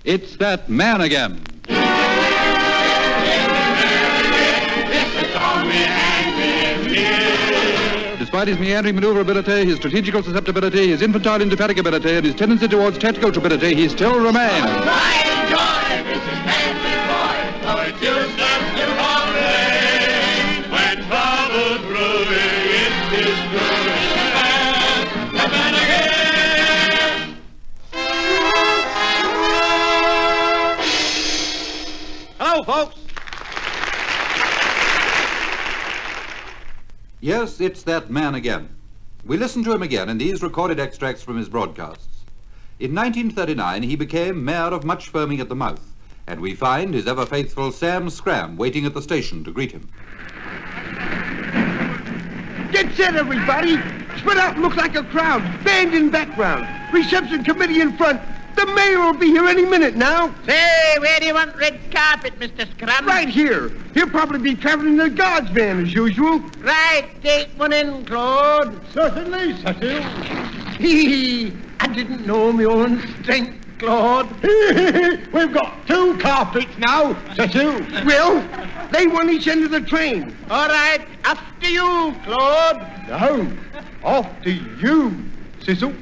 It's That Man Again. Despite his meandering maneuverability, his strategical susceptibility, his infantile indefatigability, and his tendency towards tactical stupidity, he still remains. When trouble's brewing, it's destroying. The man again. Hello, folks. Yes, it's that man again. We listen to him again in these recorded extracts from his broadcasts. In 1939, he became mayor of much foaming at the mouth, and we find his ever-faithful Sam Scram waiting at the station to greet him. Get set, everybody! Spread out and look like a crowd. Band in background. Reception committee in front. The mayor will be here any minute now. Say, where do you want red carpet, Mr. Scrum? Right here. He'll probably be traveling in the guard's van as usual. Right, take one in, Claude. Certainly, Cecil. Hee, I didn't know my own strength, Claude. We've got 2 carpets now, Cecil. Well, they want each end of the train. All right, after you, Claude. No, after you, Cecil.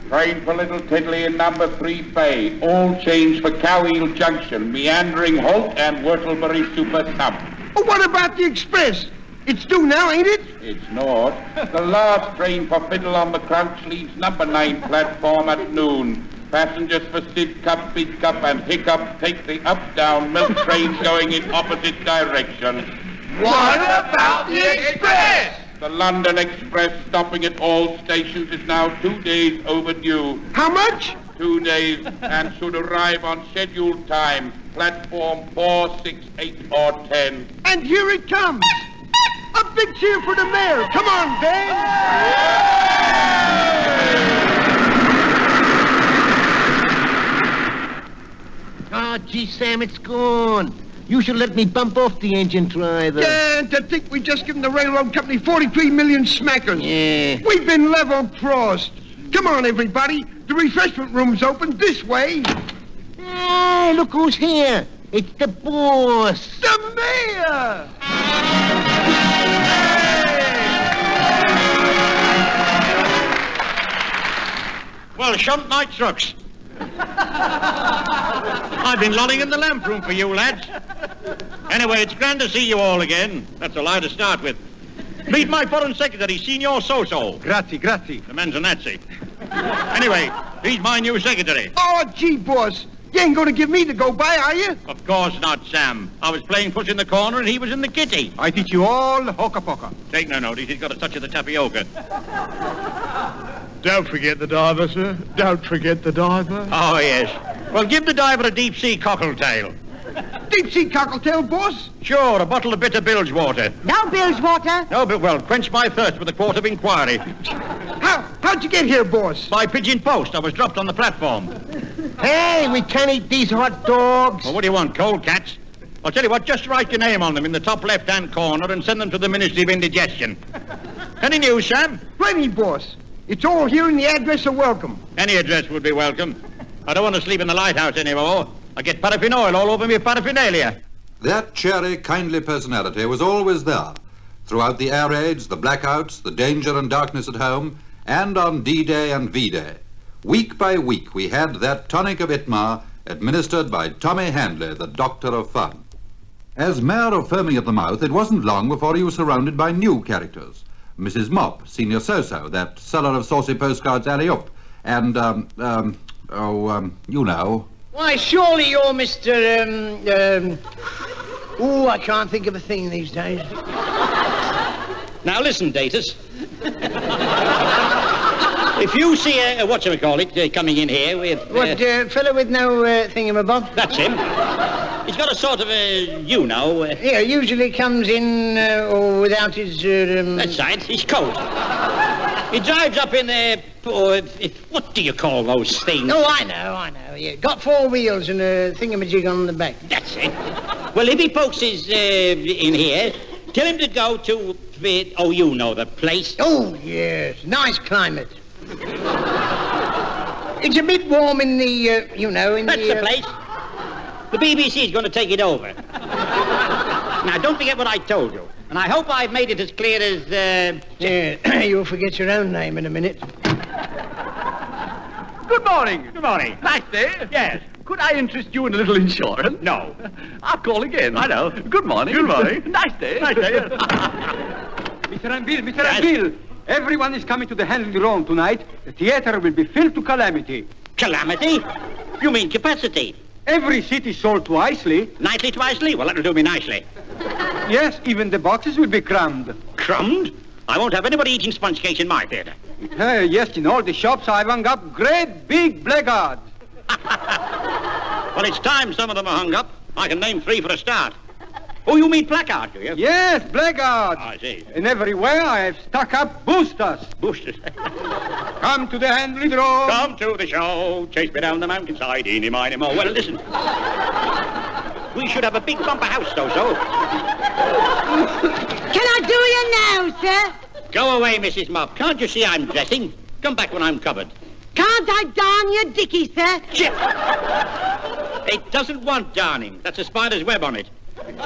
Train for Little Tiddly in number 3 Bay. All change for Cowheel Junction, Meandering Holt and Whortleberry Super Thump. Oh, what about the express? It's due now, ain't it? It's not. The last train for Fiddle on the Crouch leaves number 9 platform at noon. Passengers for Sidcup, Bidcup and Hiccup take the up-down milk trains going in opposite directions. What about the express? The London Express, stopping at all stations, is now 2 days overdue. How much? 2 days, and should arrive on scheduled time. Platform 4, 6, 8, or 10. And here it comes. A big cheer for the mayor. Come on, Ben. Oh, gee, Sam, it's gone. You should let me bump off the engine driver. Yeah, to think we just given the railroad company 43 million smackers. Yeah. We've been level crossed. Come on, everybody. The refreshment room's open this way. Oh, look who's here. It's the boss. The mayor! Well, shunt my trucks. I've been lolling in the lamp room for you, lads. Anyway, it's grand to see you all again. That's a lie to start with. Meet my foreign secretary, Signor So-So. Grazie, grazie. The man's a Nazi. Anyway, he's my new secretary. Oh, gee, boss. You ain't gonna give me the go-by, are you? Of course not, Sam. I was playing puss in the corner and he was in the kitty. I teach you all hoka-poka. Take no notice, he's got a touch of the tapioca. Don't forget the diver, sir. Don't forget the diver. Oh, yes. Well, give the diver a deep-sea cockle-tail. Deep-sea cockle-tail, boss? Sure, a bottle of bitter bilge water. No bilge water. No, but, well, quench my thirst with a quart of inquiry. How'd you get here, boss? By pigeon post. I was dropped on the platform. Hey, we can't eat these hot dogs. Well, what do you want, cold cats? I'll tell you what, just write your name on them in the top left-hand corner and send them to the Ministry of Indigestion. Any news, Sam? Plenty, boss. It's all here in the address of welcome. Any address would be welcome. I don't want to sleep in the lighthouse anymore. I get paraffin oil all over me paraphernalia. That cheery, kindly personality was always there, throughout the air raids, the blackouts, the danger and darkness at home, and on D-Day and V-Day. Week by week, we had that tonic of I.T.M.A. administered by Tommy Handley, the Doctor of Fun. As mayor of Foaming at the Mouth, it wasn't long before he was surrounded by new characters. Mrs. Mopp, Senior So-So, that seller of saucy postcards alley-up, and, you know. Why, surely you're Mr. I can't think of a thing these days. Now listen, Datus. If you see a whatchamacallit coming in here with... What, fellow with no thingamabob? That's him. He's got a sort of Yeah, usually comes in without his... That's right, his coat. He drives up in there... what do you call those things? Oh, I know. Yeah. Got 4 wheels and a thingamajig on the back. That's it. Well, if he pokes his in here, tell him to go to... you know the place. Oh, yes. Nice climate. It's a bit warm in the, in That's the place. The BBC's going to take it over. Now, don't forget what I told you. And I hope I've made it as clear as, Yeah, you'll forget your own name in a minute. Good morning. Good morning. Nice day. Yes. Could I interest you in a little insurance? No. I'll call again. I know. Good morning. Good morning. Nice day. Nice day. Mr. Anvil, Mr. Yes? Anvil, everyone is coming to the Handley Rome tonight. The theater will be filled to calamity. Calamity? You mean capacity? Every seat is sold twice-ly. Nicely, twicely? Well, that'll do me nicely. Yes, even the boxes will be crammed. Crumbed? I won't have anybody eating sponge cakes in my theatre. Yes, in all the shops I've hung up great big blackguards. Well, it's time some of them are hung up. I can name 3 for a start. Oh, you mean placard, do you? Yes, blackguards. I see. And everywhere I have stuck up boosters. Boosters. Come to the Handley Rome. Come to the show. Chase me down the mountainside. Eeny, miny, mo. Well, listen. We should have a big bumper house, so. Can I do you now, sir? Go away, Mrs. Mopp. Can't you see I'm dressing? Come back when I'm covered. Can't I darn your dickie, sir? Chip! It doesn't want darning. That's a spider's web on it. Couldn't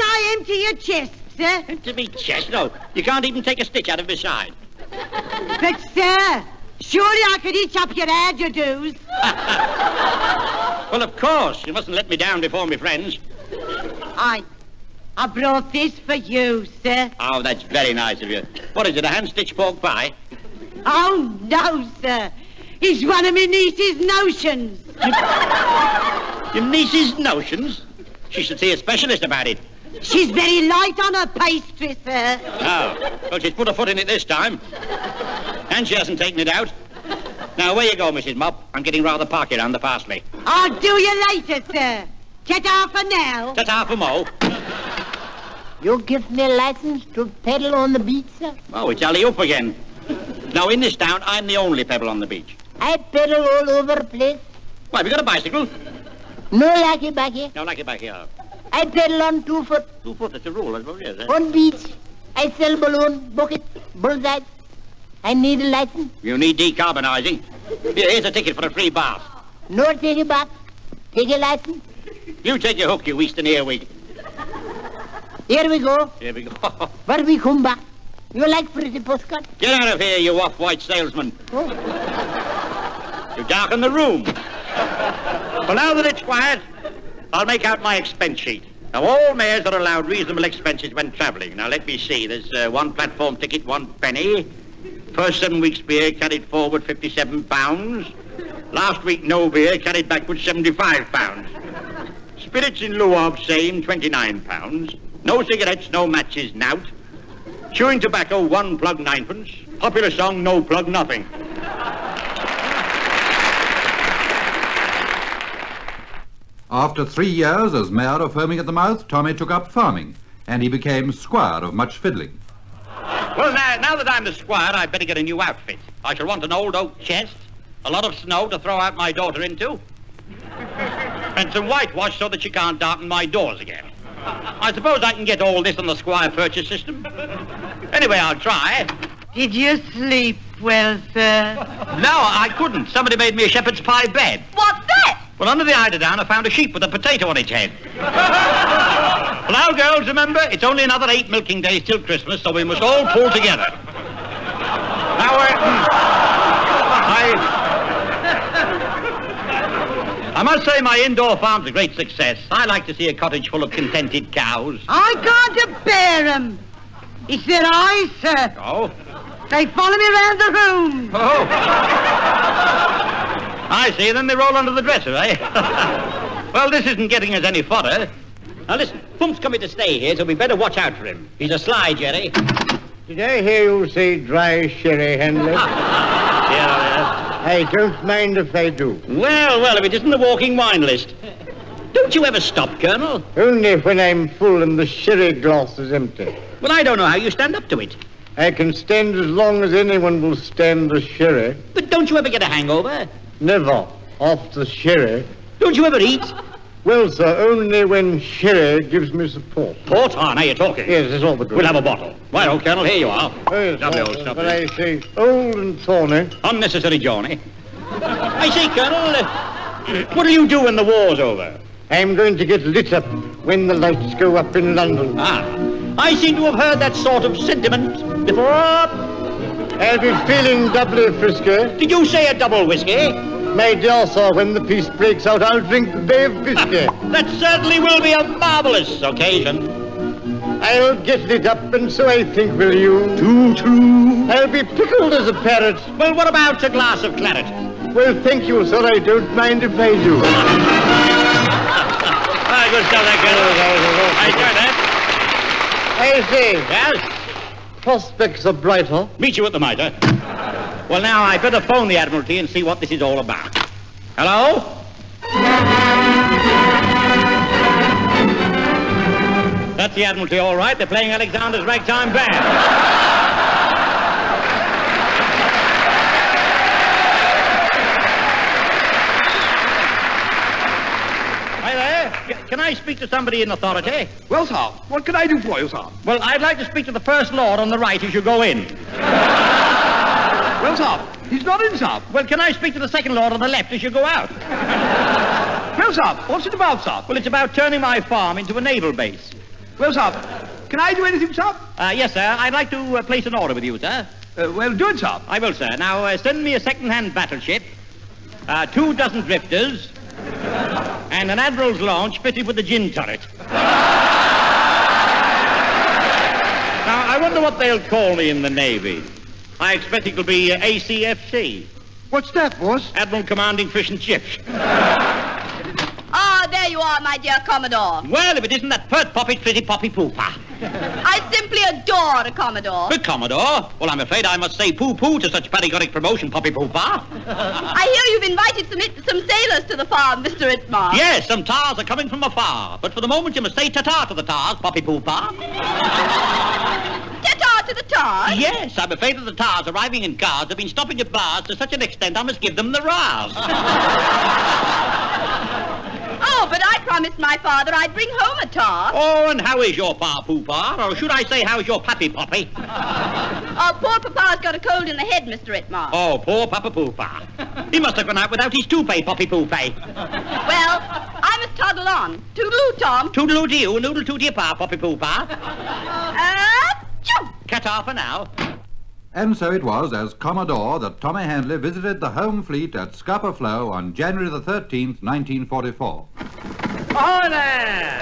I empty your chest, sir? Empty me chest? No. You can't even take a stitch out of my side. But, sir, surely I could eat up your hairdos. Well, of course. You mustn't let me down before my friends. I brought this for you, sir. Oh, that's very nice of you. What is it, a hand-stitched pork pie? Oh, no, sir. It's one of my niece's notions. Your niece's notions? She should see a specialist about it. She's very light on her pastry, sir. Oh, well, she's put her foot in it this time. And she hasn't taken it out. Now, away you go, Mrs. Mopp. I'm getting rather parky round the parsley. I'll do you later, sir. Ta-ta for now. Ta-ta for Mo. You give me a license to pedal on the beach, sir? Oh, it's alley-oop again. Now, in this town, I'm the only pebble on the beach. I pedal all over the place. Why, have you got a bicycle? No lucky backy. No, like it back here. I pedal on 2 foot. 2 foot, that's a rule, I suppose, yes. On beach. I sell balloon, bucket, bullseye. I need a license. You need decarbonizing. Here's a ticket for a free bath. No take a bath. Take a license. You take your hook, you Eastern earwig. Here we go. Here we go. Where we come back. You like pretty postcard? Get out of here, you off-white salesman. Oh. You darken the room. Well, now that it's quiet, I'll make out my expense sheet. Now, all mayors are allowed reasonable expenses when travelling. Now, let me see. There's 1 platform ticket, 1 penny. First 7 weeks' beer carried forward £57. Last week, no beer carried backward £75. Spirits in lieu of same, £29. No cigarettes, no matches, nout. Chewing tobacco, 1 plug, 9pence. Popular song, no plug, nothing. After 3 years as mayor of Foaming at the Mouth, Tommy took up farming, and he became squire of much fiddling. Well, now that I'm the squire, I'd better get a new outfit. I shall want an old oak chest, a lot of snow to throw out my daughter into, and some whitewash so that she can't darken my doors again. I suppose I can get all this on the squire purchase system. Anyway, I'll try. Did you sleep well, sir? No, I couldn't. Somebody made me a shepherd's pie bed. What's that? Well, under the eiderdown, I found a sheep with a potato on its head. Well, now, girls, remember, it's only another 8 milking days till Christmas, so we must all pull together. Now, I must say my indoor farm's a great success. I like to see a cottage full of contented cows. I can't bear 'em. It's their eyes, sir. Oh? They follow me around the room. Oh. I see, then they roll under the dresser, eh? Well, this isn't getting us any fodder. Now, listen, Pump's coming to stay here, so we better watch out for him. He's a sly Jerry. Did I hear you say dry sherry, Handley? Yeah. I don't mind if I do. Well, if it isn't the walking wine list. Don't you ever stop, Colonel? Only when I'm full and the sherry glass is empty. Well, I don't know how you stand up to it. I can stand as long as anyone will stand the sherry. But don't you ever get a hangover? Never. Off the sherry. Don't you ever eat? Well, sir, only when sherry gives me support. Port? Ah, now you're talking. Yes, it's all the good. We'll have a bottle. Right, old Colonel, here you are. Oh, yes, Lovely sir, old stuff. but I say, old and thorny. Unnecessary journey. I say, Colonel, what'll you do when the war's over? I'm going to get lit up when the lights go up in London. Ah, I seem to have heard that sort of sentiment before. I'll be feeling doubly frisky. Did you say a double whiskey? My dear sir, when the peace breaks out, I'll drink the bay of biscuit. That certainly will be a marvellous occasion. I'll get lit up, and so I think will you. Too true. I'll be pickled as a parrot. Well, what about a glass of claret? Well, thank you, sir. I don't mind if I do. Ah, good stuff, that Colonel. I enjoyed that. I say. Yes? Prospects are brighter. Meet you at the Mitre. Well, now, I'd better phone the Admiralty and see what this is all about. Hello? That's the Admiralty, all right. They're playing Alexander's Ragtime Band. Hi there. Can I speak to somebody in authority? Well, sir, what can I do for you, sir? Well, I'd like to speak to the First Lord on the right as you go in. Well, sir, he's not in, sir. Well, can I speak to the Second Lord on the left as you go out? Well, sir, what's it about, sir? Well, it's about turning my farm into a naval base. Well, sir, can I do anything, sir? Yes, sir. I'd like to place an order with you, sir. Well, do it, sir. I will, sir. Now, send me a second-hand battleship, 2 dozen drifters, and an admiral's launch fitted with a gin turret. Now, I wonder what they'll call me in the Navy. I expect it'll be ACFC. What's that, boss? Admiral Commanding Fish and Chips. Ah, there you are, my dear Commodore. Well, if it isn't that pert poppy, pretty poppy pooper. I simply adore a Commodore. But Commodore? Well, I'm afraid I must say poo-poo to such patriotic promotion, poppy pooper. I hear you've invited some sailors to the farm, Mr. I.T.M.A. Yes, some tars are coming from afar. But for the moment, you must say ta-ta to the tars, poppy pooper. Ta-ta to the tars? Yes, I'm afraid that the tars arriving in cars have been stopping at bars to such an extent I must give them the ras. Oh, but I promised my father I'd bring home a tar. Oh, and how is your pa pooper? Or should I say, how's your pappy poppy? Oh, poor Papa's got a cold in the head, Mr. I.T.M.A. Oh, poor Papa Pooper. He must have gone out without his toupee, poppy poopay. Well, I must toddle on. Toodaloo, Tom. Toodaloo to you, noodle to your pa, poppy pooper. Choo! Cut-off for now. And so it was as Commodore that Tommy Handley visited the home fleet at Scupper Flow on January the 13th, 1944. Ahoy there!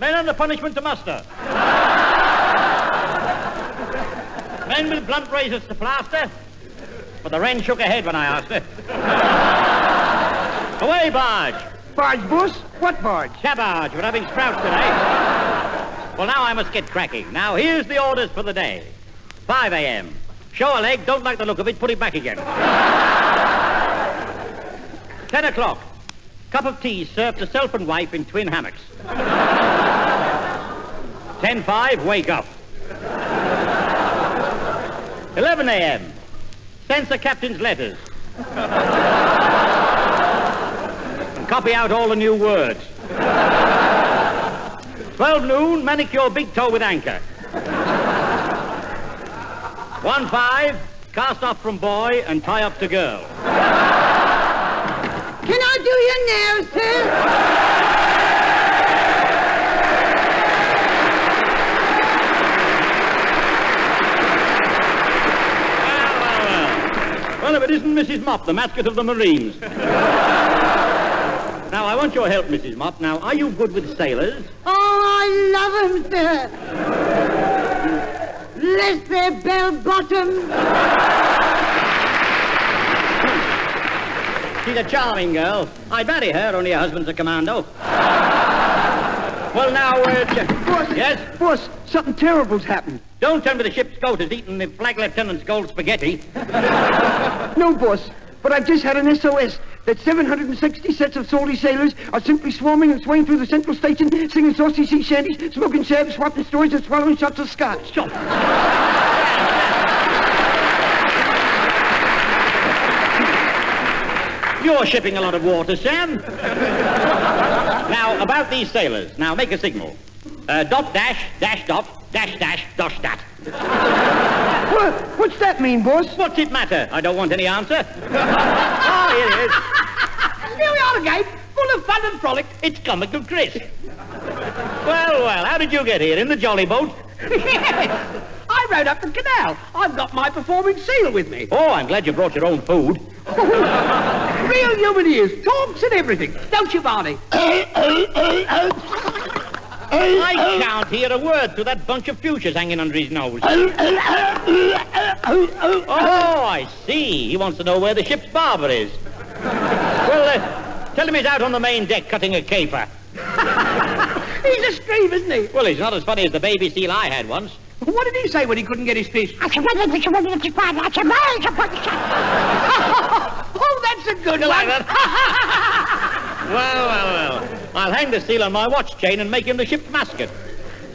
Men under punishment to muster. Men with blunt razors to plaster. But the wren shook her head when I asked her. Away, barge. Barge, boss? What barge? Cabbage, we're having sprouts today. Well, now I must get cracking. Now, here's the orders for the day. 5 a.m. Show a leg, don't like the look of it, put it back again. 10 o'clock. Cup of tea served to self and wife in twin hammocks. 10:05, wake up. 11 a.m. Censor captain's letters. Copy out all the new words. 12 noon, manicure big toe with anchor. 1:05, cast off from boy and tie up to girl. Can I do your nails, sir? Well, if it isn't Mrs. Mopp, the mascot of the Marines. Now, I want your help, Mrs. Mopp. Now, are you good with sailors? Oh, I love 'em, sir. Bless their bell-bottoms. She's a charming girl. I'd marry her, only her husband's a commando. Well, now, Boss. Yes? Boss, something terrible's happened. Don't tell me the ship's goat has eaten the flag lieutenant's gold spaghetti. No, boss, but I've just had an SOS that 760 sets of salty sailors are simply swarming and swaying through the central station, singing saucy sea shanties, smoking shabs, swapping stories, and swallowing shots of scotch. Stop. You're shipping a lot of water, Sam. Now, about these sailors. Now, make a signal. Dot dash, dash dot, dash dash, dosh dat. What's that mean, boss? What's it matter? I don't want any answer. Oh, here it is. Here we are again, full of fun and frolic. It's Comical Chris. Well, how did you get here? In the jolly boat? Yes, I rode up the canal. I've got my performing seal with me. Oh, I'm glad you brought your own food. Real human he is, talks and everything. Don't you, Barney? I can't hear a word through that bunch of fuchsias hanging under his nose. Oh, I see. He wants to know where the ship's barber is. Well, tell him he's out on the main deck cutting a caper. He's a scream, isn't he? Well, he's not as funny as the baby seal I had once. What did he say when he couldn't get his fish? Oh, that's a good one. Well. I'll hang the seal on my watch chain and make him the ship's mascot.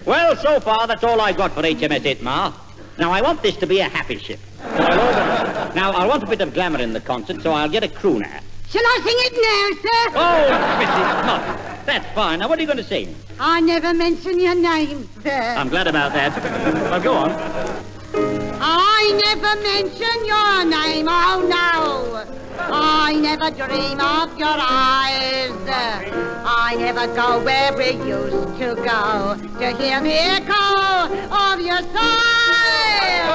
Well, so far, that's all I've got for HMS I.T.M.A. Now, I want this to be a happy ship. Now, I want a bit of glamour in the concert, so I'll get a crooner. Shall I sing it now, sir? Oh, Mrs. Mopp. That's fine. Now, what are you going to sing? I never mention your name, sir. I'm glad about that. Well, go on. I never mention your name, oh no. I never dream of your eyes. I never go where we used to go to hear the echo of your sigh.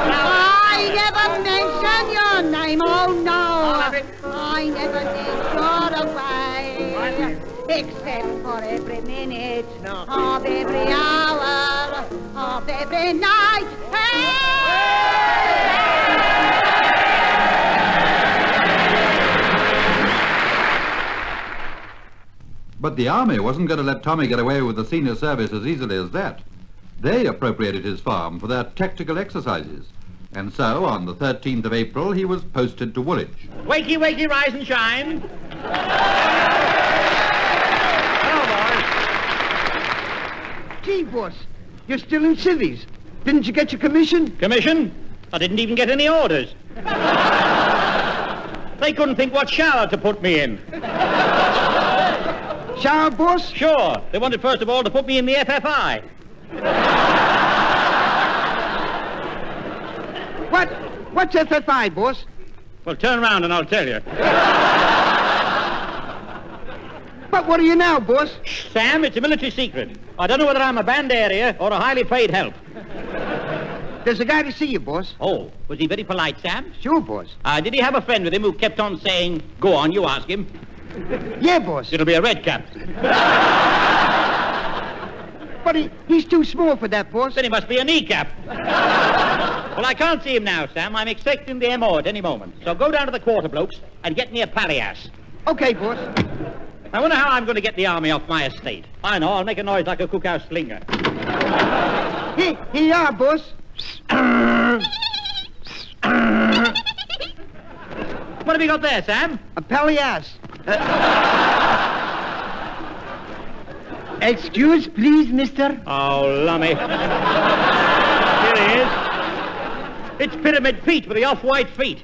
I never mention your name, oh no. I never need your away. Except for every minute of every hour of every night. But the Army wasn't going to let Tommy get away with the senior service as easily as that. They appropriated his farm for their tactical exercises. And so, on the 13th of April, he was posted to Woolwich. Wakey, wakey, rise and shine. Gee, boss, you're still in civvies. Didn't you get your commission? Commission? I didn't even get any orders. They couldn't think what shower to put me in. Shower, boss? Sure. They wanted, first of all, to put me in the FFI. What's FFI, boss? Well, turn around and I'll tell you. But what are you now, boss? Sam, it's a military secret. I don't know whether I'm a band area or a highly paid help. There's a guy to see you, boss. Oh, was he very polite, Sam? Sure, boss. Did he have a friend with him who kept on saying, go on, you ask him? Yeah, boss. It'll be a red cap. But he's too small for that, boss. Then he must be a kneecap. Well, I can't see him now, Sam. I'm expecting the MO at any moment. So go down to the quarter blokes and get me a palliass. Okay, boss. I wonder how I'm going to get the Army off my estate. I know, I'll make a noise like a cookhouse slinger. Here you are, boss. What have you got there, Sam? A palliass. Excuse, please, mister. Oh, lummy. Here he is. It's Pyramid Pete with the off-white feet.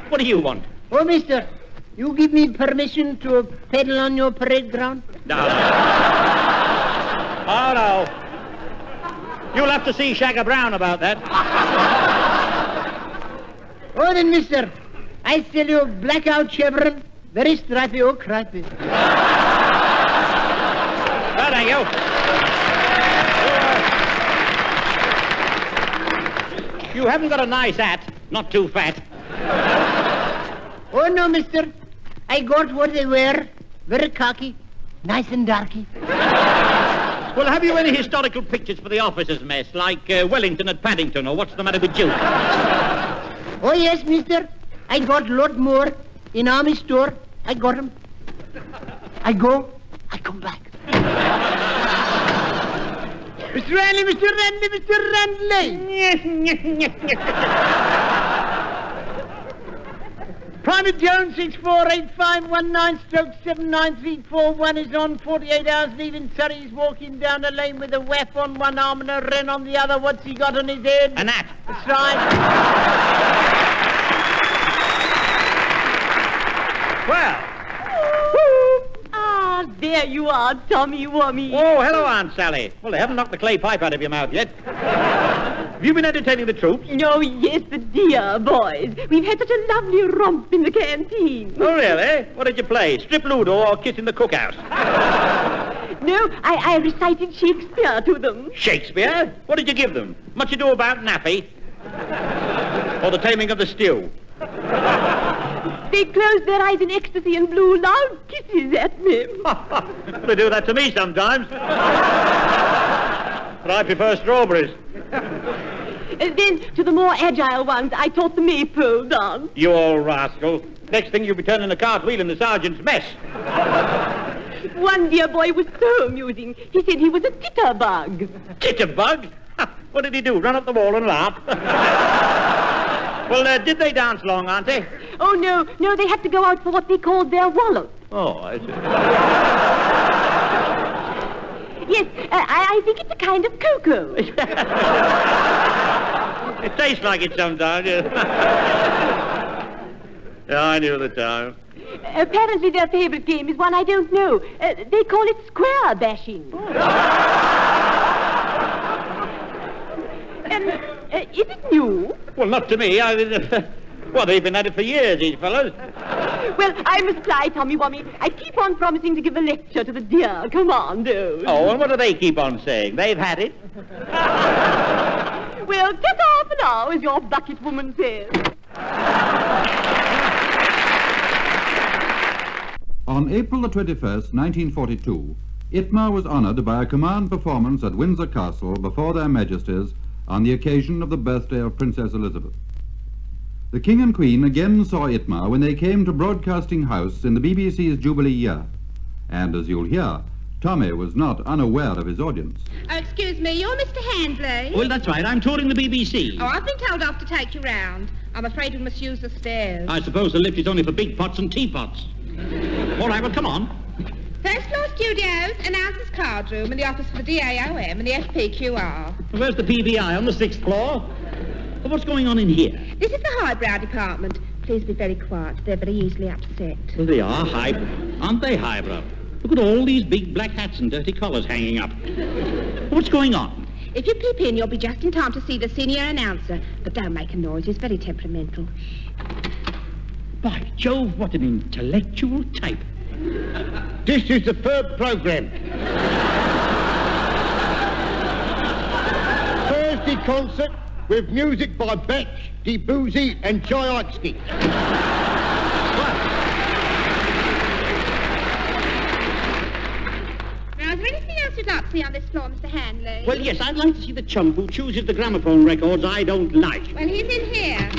What do you want? Oh, mister, you give me permission to pedal on your parade ground? No. Oh, no. You'll have to see Shagger Brown about that. Oh, then, mister, I sell you blackout chevron, very stripy, oh, crappy. Oh, thank you. You haven't got a nice hat, not too fat. Oh, no, mister, I got what they wear, very cocky, nice and darky. Well, have you any historical pictures for the officers' mess, like Wellington at Paddington, or what's the matter with you? Oh, yes, mister. I got a lot more in Army store. I got them. I go, I come back. Mr. Ranley, Mr. Ranley, Mr. Ranley. Private Jones, 648519/79341 is on 48 hours leaving Surrey. He's walking down the lane with a whip on one arm and a wren on the other. What's he got on his head? A gnat. That's right. Well. Ah, there you are, Tommy Wummy. Oh, hello, Aunt Sally. Well, they haven't knocked the clay pipe out of your mouth yet. Have you been entertaining the troops? Oh, yes, the dear boys. We've had such a lovely romp in the canteen. Oh, really? What did you play? Strip Ludo or Kiss in the Cookhouse? No, I recited Shakespeare to them. Shakespeare? What did you give them? Much Ado About Nappy? Or The Taming of the Stew? They closed their eyes in ecstasy and blew loud kisses at me. They do that to me sometimes. But I prefer strawberries. Then, to the more agile ones, I taught the maypole dance. You old rascal. Next thing you'll be turning a cartwheel in the sergeant's mess. One dear boy was so amusing. He said he was a titterbug. Titterbug? What did he do, run up the wall and laugh? Well, did they dance long, Auntie? Oh, no, they had to go out for what they called their wallop. Oh, I see. Yes, I think it's a kind of cocoa. It tastes like it sometimes, yes. Yeah, I knew the time. Apparently their favorite game is one I don't know. They call it square bashing. Is it new? Well, not to me. Well, they've been at it for years, these fellows. Well, I must fly, Tommy Wummy. I keep on promising to give a lecture to the dear commandos. Oh, and what do they keep on saying? They've had it? Well, ta-ta for now, as your bucket woman says. On April the 21st, 1942, ITMA was honoured by a command performance at Windsor Castle before their Majesties on the occasion of the birthday of Princess Elizabeth. The King and Queen again saw ITMA when they came to Broadcasting House in the BBC's Jubilee year. And as you'll hear, Tommy was not unaware of his audience. Oh, excuse me, you're Mr. Handley? Well, that's right. I'm touring the BBC. Oh, I've been told off to take you round. I'm afraid we must use the stairs. I suppose the lift is only for big pots and teapots. All right, well, come on. First floor studios, announcers card room, and the office for the DAOM and the FPQR. Where's the PBI? On the 6th floor? Well, what's going on in here? This is the highbrow department. Please be very quiet. They're very easily upset. Well, they are highbrow. Aren't they highbrow? Look at all these big black hats and dirty collars hanging up. What's going on? If you peep in, you'll be just in time to see the senior announcer. But don't make a noise. He's very temperamental. By Jove, what an intellectual type. This is the third programme. Thursday concert with music by Batch, Debussy and Tchaikovsky. Now, is there anything else you'd like to see on this floor, Mr. Handley? Well, yes, I'd like to see the chump who chooses the gramophone records I don't like. Well, he's in here.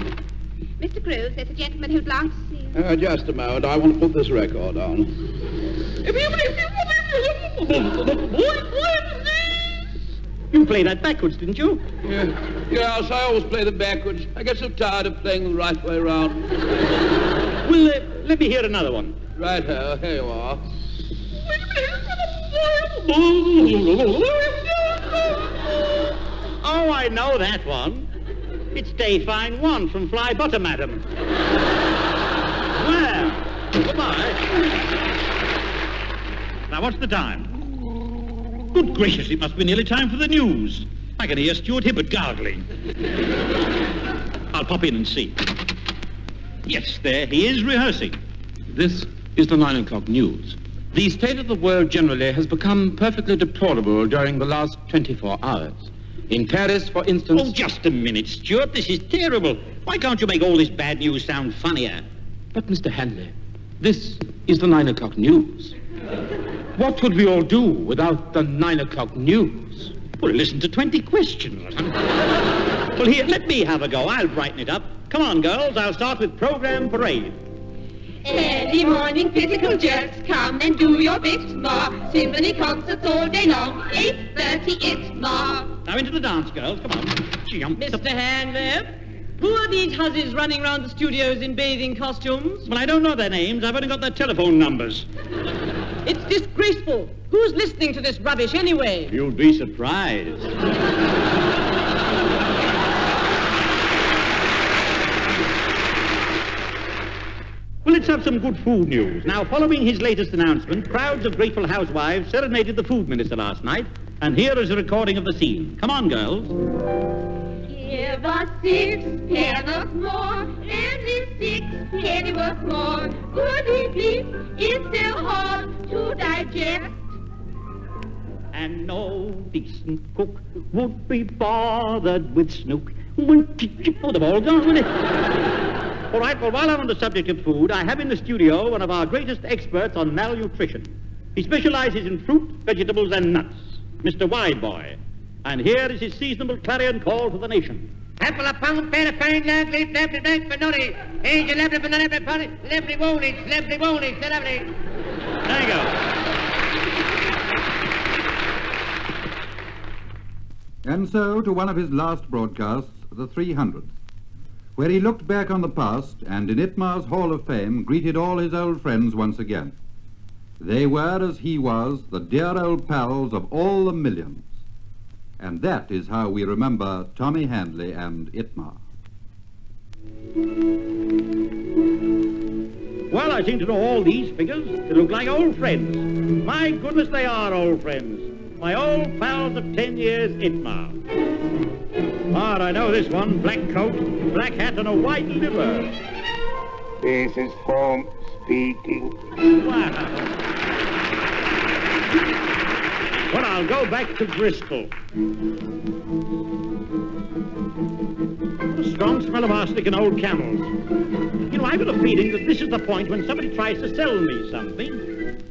Mr. Groves, there's a gentleman who'd like to see you. Just a moment. I want to put this record on. You played that backwards, didn't you? Yes, I always play them backwards. I get so tired of playing them the right way around. Well, let me hear another one. Right-ho, here you are. Oh, I know that one. It's Day Fine 1 from Fly Butter Madam. Well, goodbye. Now, what's the time? Good gracious, it must be nearly time for the news. I can hear Stuart Hibbert gargling. I'll pop in and see. Yes, there he is rehearsing. This is the 9 o'clock news. The state of the world generally has become perfectly deplorable during the last 24 hours. In Paris, for instance... Oh, just a minute, Stuart. This is terrible. Why can't you make all this bad news sound funnier? But, Mr. Handley, this is the 9 o'clock news. What would we all do without the 9 o'clock news? Well, listen to 20 questions. Well, here, let me have a go. I'll brighten it up. Come on, girls. I'll start with program parade. Early morning physical jerks, come and do your bit more. Symphony concerts all day long, 8:30 ITMA. Now into the dance, girls. Come on. Mr. Handley, who are these hussies running round the studios in bathing costumes? Well, I don't know their names. I've only got their telephone numbers. It's disgraceful. Who's listening to this rubbish anyway? You'll be surprised. Well, let's have some good food news. Now, following his latest announcement, crowds of grateful housewives serenaded the food minister last night, and here is a recording of the scene. Come on, girls. Give us 6 pennorth more, every 6 pennyworth more. Could we please? It's still hard to digest. And no decent cook would be bothered with snook. Oh, they've all gone with it. All right, well, while I'm on the subject of food, I have in the studio one of our greatest experts on malnutrition. He specializes in fruit, vegetables, and nuts, Mr. Wideboy. And here is his seasonable clarion call to the nation. Apple a pound, pear a pint, lag, leaf, lefty, bank, banana, angel, lefty, banana, lefty, potty, lefty, walnuts, lovely. There you go. And so to one of his last broadcasts, the 300th, where he looked back on the past and in ITMA's Hall of Fame greeted all his old friends once again. They were, as he was, the dear old pals of all the millions. And that is how we remember Tommy Handley and ITMA. Well, I seem to know all these figures. They look like old friends. My goodness, they are old friends. My old pals of 10 years, ITMA. Ah, I know this one. Black coat, black hat, and a white liver. This is Form speaking. Wow. Well, I'll go back to Bristol. The strong smell of arsenic and old camels. You know, I've got a feeling that this is the point when somebody tries to sell me something.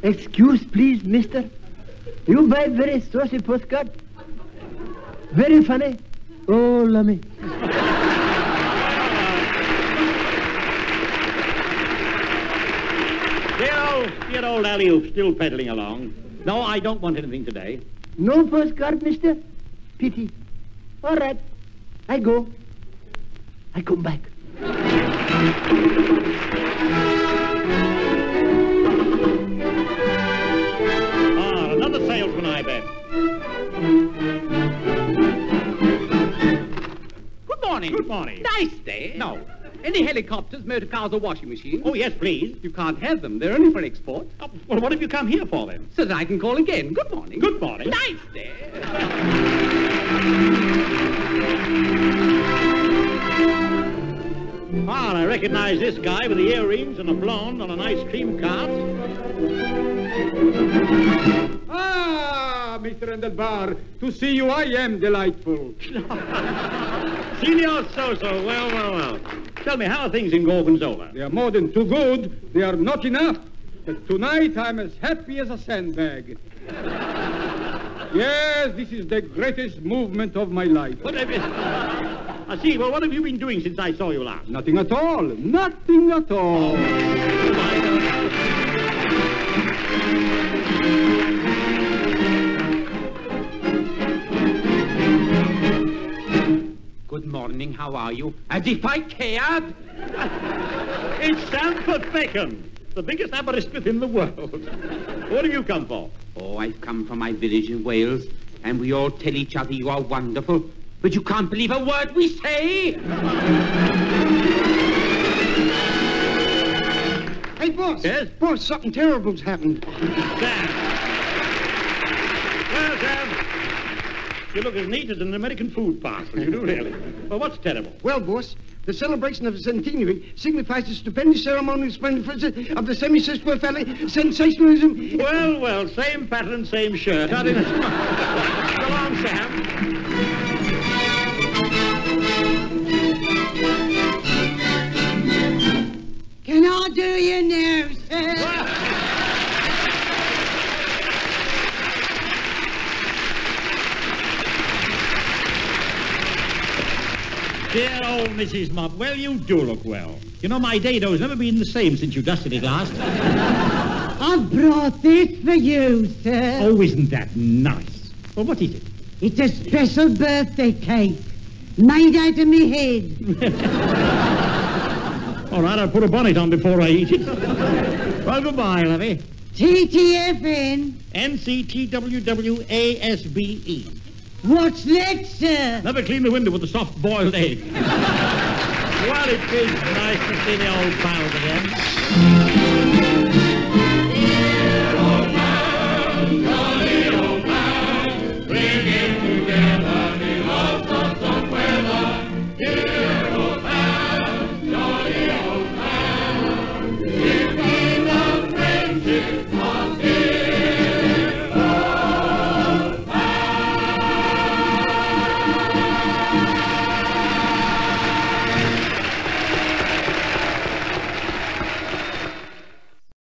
Excuse, please, mister. You buy very saucy postcard? Very funny? Oh, lummy. Dear old alley-oop, still pedaling along. No, I don't want anything today. No postcard, mister? Pity. All right. I go. I come back. Another salesman, I bet. Good morning. Good morning. Nice day. No. Any helicopters, motor cars, or washing machines? Oh, yes, please. You can't have them. They're only for export. Oh, well, what have you come here for, then? So that I can call again. Good morning. Good morning. Nice day. Ah, I recognize this guy with the earrings and a blonde on an ice cream cart. Ah, Mr. Endelbar, to see you I am delightful. Signor Soso, well. Tell me, how are things in Gorgonzola? They are more than too good. They are not enough. But tonight I'm as happy as a sandbag. Yes, this is the greatest movement of my life. What have you... I see. Well, what have you been doing since I saw you last? Nothing at all. Nothing at all. Good morning, how are you? As if I cared. It's Sanford Bacon, the biggest Aberystwyth in the world. What have you come for? Oh, I've come from my village in Wales, and we all tell each other you are wonderful, but you can't believe a word we say. Hey, boss. Yes? Boss, something terrible's happened. Sam. Well, Sam, you look as neat as an American food parcel. You do, really. Well, what's terrible? Well, boss, the celebration of the centenary signifies the stupendous ceremonial splendor of the semi-sister family sensationalism. Well, same pattern, same shirt. Go on, Sam. Can I do you now, sir? Dear old Mrs. Mopp, well, you do look well. You know, my dado's never been the same since you dusted it last. I've brought this for you, sir. Oh, isn't that nice? Well, what is it? It's a special birthday cake, made out of me head. All right, I'll put a bonnet on before I eat it. Well, goodbye, lovey. TTFN. NCTWWASBE. What's that, sir? Never clean the window with a soft-boiled egg. Well, it is nice to see the old pals again. Dear old man, jolly old man, bring it together in all sorts of weather. Dear old man, jolly old man, if we love friendship.